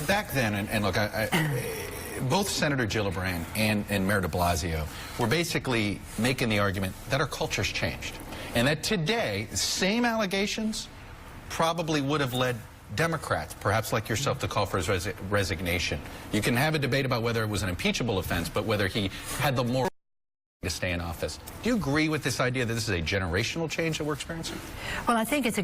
back then, and look, both Senator Gillibrand and Mayor de Blasio were basically making the argument that our culture's changed. And that today, same allegations probably would have led Democrats, perhaps like yourself, to call for his resignation. You can have a debate about whether it was an impeachable offense, but whether he had the moral to stay in office. Do you agree with this idea that this is a generational change that we're experiencing? Well, I think it's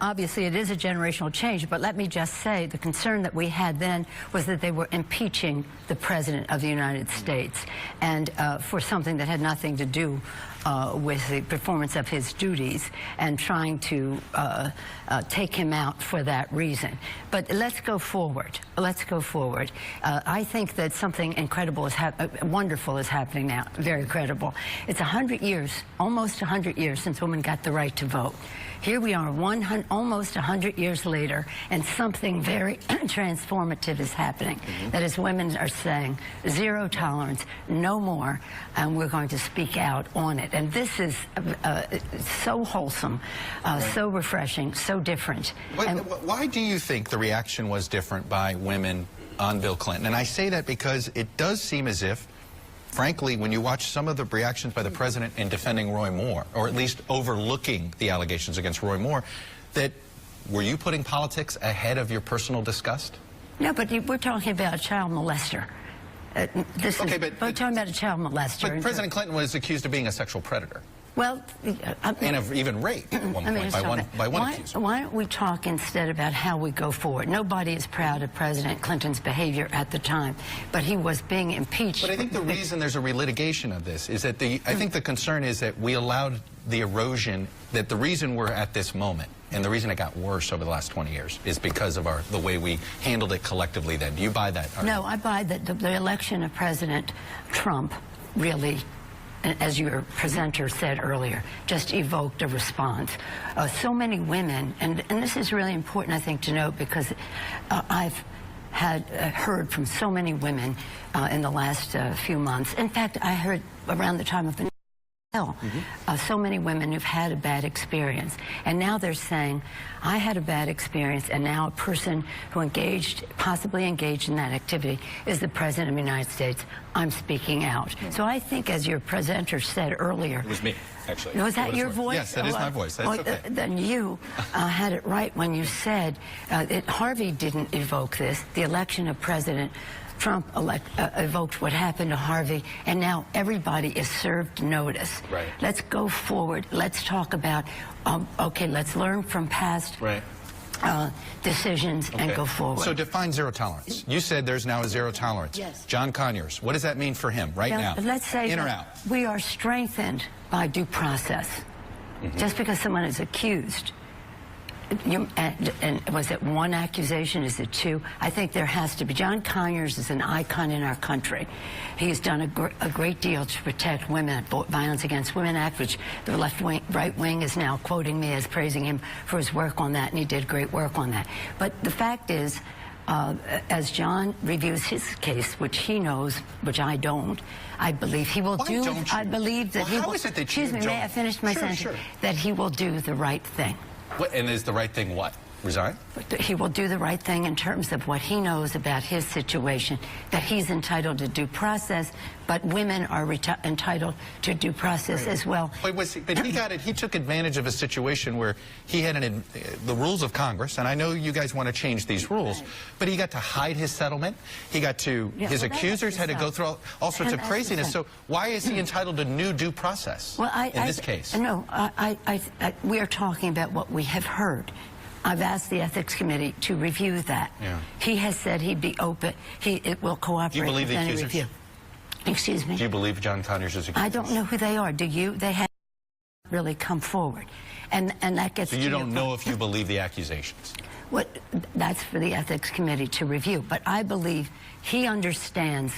obviously it is a generational change, but let me just say the concern that we had then was that they were impeaching the President of the United States, and for something that had nothing to do with the performance of his duties, and trying to take him out for that reason. But let's go forward. Let's go forward. I think that something incredible wonderful is happening now. Very credible. It's 100 years, almost 100 years since women got the right to vote. Here we are, almost 100 years later, and something very transformative is happening. That is, women are saying, zero tolerance, no more, and we're going to speak out on it. And this is so wholesome, so refreshing, so different. Why do you think the reaction was different by women on Bill Clinton? And I say that because it does seem as if, frankly, when you watch some of the reactions by the president in defending Roy Moore, or at least overlooking the allegations against Roy Moore, that were you putting politics ahead of your personal disgust? No, but we're talking about a child molester. We're talking about a child molester. But President Clinton was accused of being a sexual predator. Well, and of even rape at one point by one accuser. Why don't we talk instead about how we go forward? Nobody is proud of President Clinton's behavior at the time, but he was being impeached. But I think the reason there's a relitigation of this is that I think the concern is that we allowed the erosion, that the reason we're at this moment, and the reason it got worse over the last 20 years, is because of the way we handled it collectively then. Do you buy that argument? No, I buy that the election of President Trump really, as your presenter said earlier, just evoked a response. So many women, and this is really important, I think, to note, because I've heard from so many women in the last few months. In fact, I heard around the time of the so many women who've had a bad experience, and now they're saying, I had a bad experience, and now a person who possibly engaged in that activity is the President of the United States. I'm speaking out. So I think, as your presenter said earlier... It was me, actually. Was that your voice? Yes, that is my voice. That's okay. Then you had it right when you said Harvey didn't evoke this. The election of President Trump evoked what happened to Harvey, and now everybody is served notice. Right. Let's go forward. Let's talk about, okay, let's learn from past decisions and go forward. So define zero tolerance. You said there's now a zero tolerance. Yes. John Conyers, what does that mean for him now? Let's say in or out? We are strengthened by due process. Just because someone is accused, and was it one accusation? Is it two? I think there has to be. John Conyers is an icon in our country. He has done a great deal to protect women, Violence Against Women Act, which the right wing is now quoting me as praising him for his work on that, and he did great work on that. But the fact is, as John reviews his case, which he knows, which I don't, I believe he will do. I believe that he will. Excuse me, may I finish my sentence? Sure. That he will do the right thing. And is the right thing what? Resign? He will do the right thing in terms of what he knows about his situation, that he's entitled to due process, but women are entitled to due process as well. But he got it. He took advantage of a situation where he had the rules of Congress, and I know you guys want to change these rules, but he got to hide his settlement. He got to, his accusers had to go through all sorts of craziness. So why is he entitled to new due process in this case? No, we are talking about what we have heard. I've asked the Ethics Committee to review that. He has said he'd be open. It will cooperate. Do you believe the accusers? Review. Excuse me? Do you believe John Conyers is accused? I don't know who they are. Do you? They have really come forward. And that gets So you don't know if you believe the accusations? That's for the Ethics Committee to review. But I believe he understands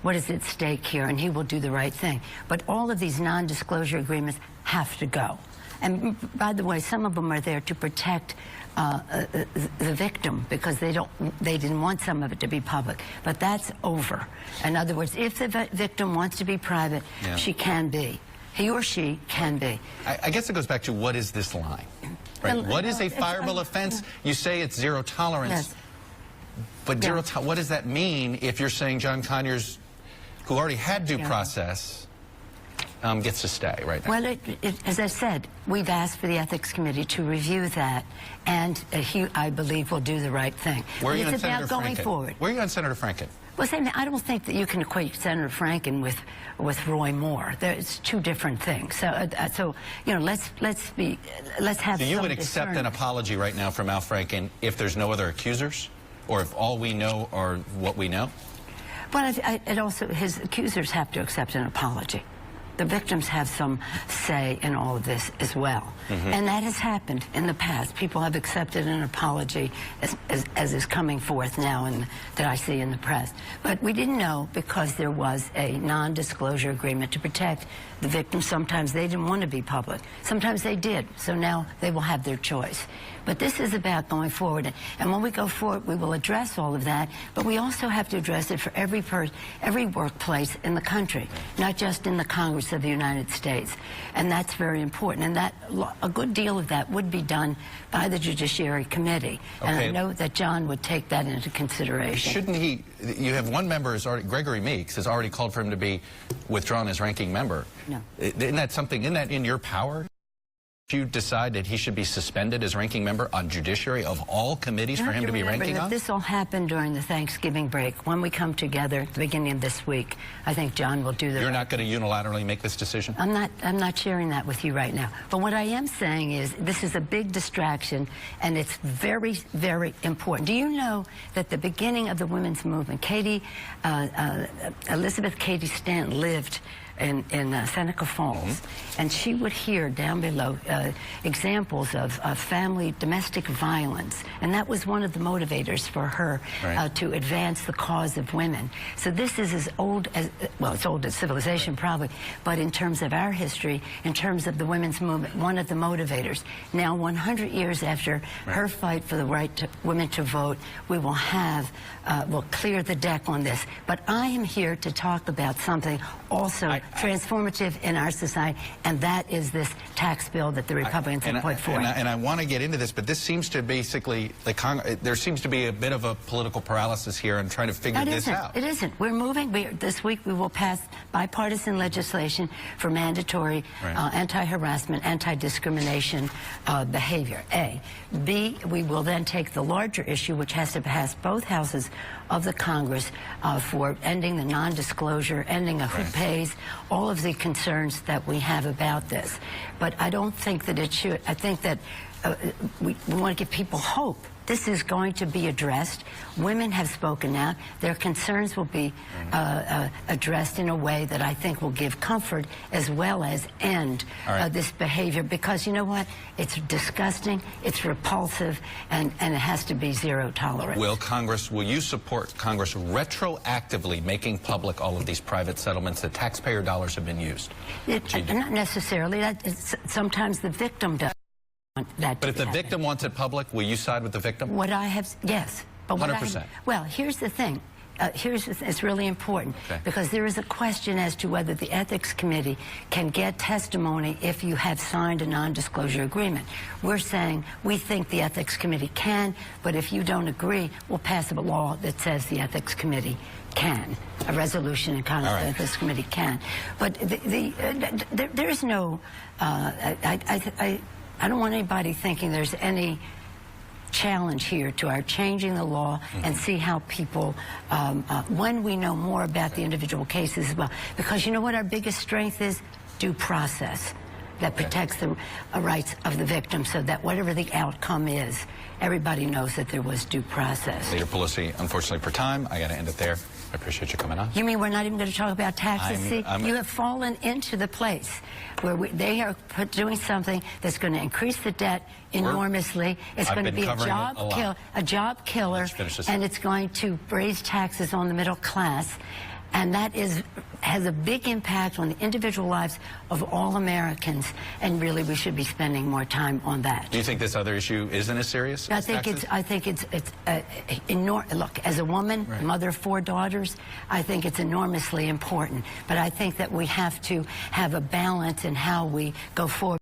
what is at stake here, and he will do the right thing. But all of these non-disclosure agreements have to go. And by the way, some of them are there to protect the victim, because they didn't want some of it to be public. But that's over. In other words, if the victim wants to be private, she can be. He or she can be. I guess it goes back to, what is this line? Right? What is a fireable offense? You say it's zero tolerance. Yes. But Yeah. what does that mean if you're saying John Conyers, who already had due process, gets to stay right now? Well, as I said, we've asked for the Ethics Committee to review that, and he, I believe, will do the right thing. Where are you on it's Senator about going Franken? forward. Where are you on Senator Franken? Well, Sam, I don't think that you can equate Senator Franken with Roy Moore. It's two different things. So you know, let's have. So you some would accept an apology right now from Al Franken if there's no other accusers, or if all we know are what we know? But it also, his accusers have to accept an apology. The victims have some say in all of this as well. And that has happened in the past. People have accepted an apology as is coming forth now and that I see in the press. But we didn't know because there was a non-disclosure agreement to protect the victims. Sometimes they didn't want to be public. Sometimes they did. So now they will have their choice. But this is about going forward. And when we go forward, we will address all of that. But we also have to address it for every workplace in the country, not just in the Congress of the United States. And that's very important. And that a good deal of that would be done by the Judiciary Committee. And I know that John would take that into consideration. Shouldn't he? You have one member, Gregory Meeks, has already called for him to be withdrawn as ranking member. No. Isn't that in your power? You decide that he should be suspended as ranking member on judiciary of all committees for him to be ranking on? This all happened during the Thanksgiving break. When we come together at the beginning of this week, I think John will do that. You're not going to unilaterally make this decision? I'm not sharing that with you right now. But what I am saying is this is a big distraction, and it's very, very important. Do you know that the beginning of the women's movement, Elizabeth Cady Stanton lived in Seneca Falls, and she would hear down below examples of family domestic violence, and that was one of the motivators for her to advance the cause of women. So this is as old as, well, it's old as civilization probably, but in terms of our history, in terms of the women's movement, one of the motivators. Now, 100 years after her fight for the right to women to vote, we will have, we'll clear the deck on this. But I am here to talk about something also transformative in our society, and that is this tax bill that the Republicans have put forward. And I want to get into this, but this seems to basically, there seems to be a bit of a political paralysis here in trying to figure this out. It isn't. We're moving. This week we will pass bipartisan legislation for mandatory anti-harassment, anti-discrimination behavior, A. B, we will then take the larger issue, which has to pass both houses of the Congress for ending the non-disclosure, ending who pays, all of the concerns that we have about this. But I don't think that it should. I think that we want to give people hope. This is going to be addressed. Women have spoken out. Their concerns will be addressed in a way that I think will give comfort as well as end this behavior. Because you know what? It's disgusting, it's repulsive, and it has to be zero tolerance. Will you support Congress retroactively making public all of these private settlements that taxpayer dollars have been used? Not necessarily. Sometimes the victim does. But if the victim wants it public, will you side with the victim? Yes. But 100%. Well, here's the thing. It's really important because there is a question as to whether the Ethics Committee can get testimony if you have signed a non-disclosure agreement. We're saying we think the Ethics Committee can, but if you don't agree, we'll pass a law that says the Ethics Committee can. A resolution in Congress that this committee can. But there is no... I don't want anybody thinking there's any challenge here to our changing the law and see how people, when we know more about the individual cases as well. Because you know what our biggest strength is? Due process that protects the rights of the victim so that whatever the outcome is, everybody knows that there was due process. Leader Pelosi, unfortunately for time, I got to end it there. I appreciate you coming on. You mean we're not even going to talk about taxes? See, you have fallen into the place where they are doing something that's going to increase the debt enormously. It's going to be a job killer, and it's going to raise taxes on the middle class. And that has a big impact on the individual lives of all Americans, and really we should be spending more time on that. Do you think this other issue isn't as serious? I think it's enormous. Look, as a woman, mother of 4 daughters, I think it's enormously important. But I think that we have to have a balance in how we go forward.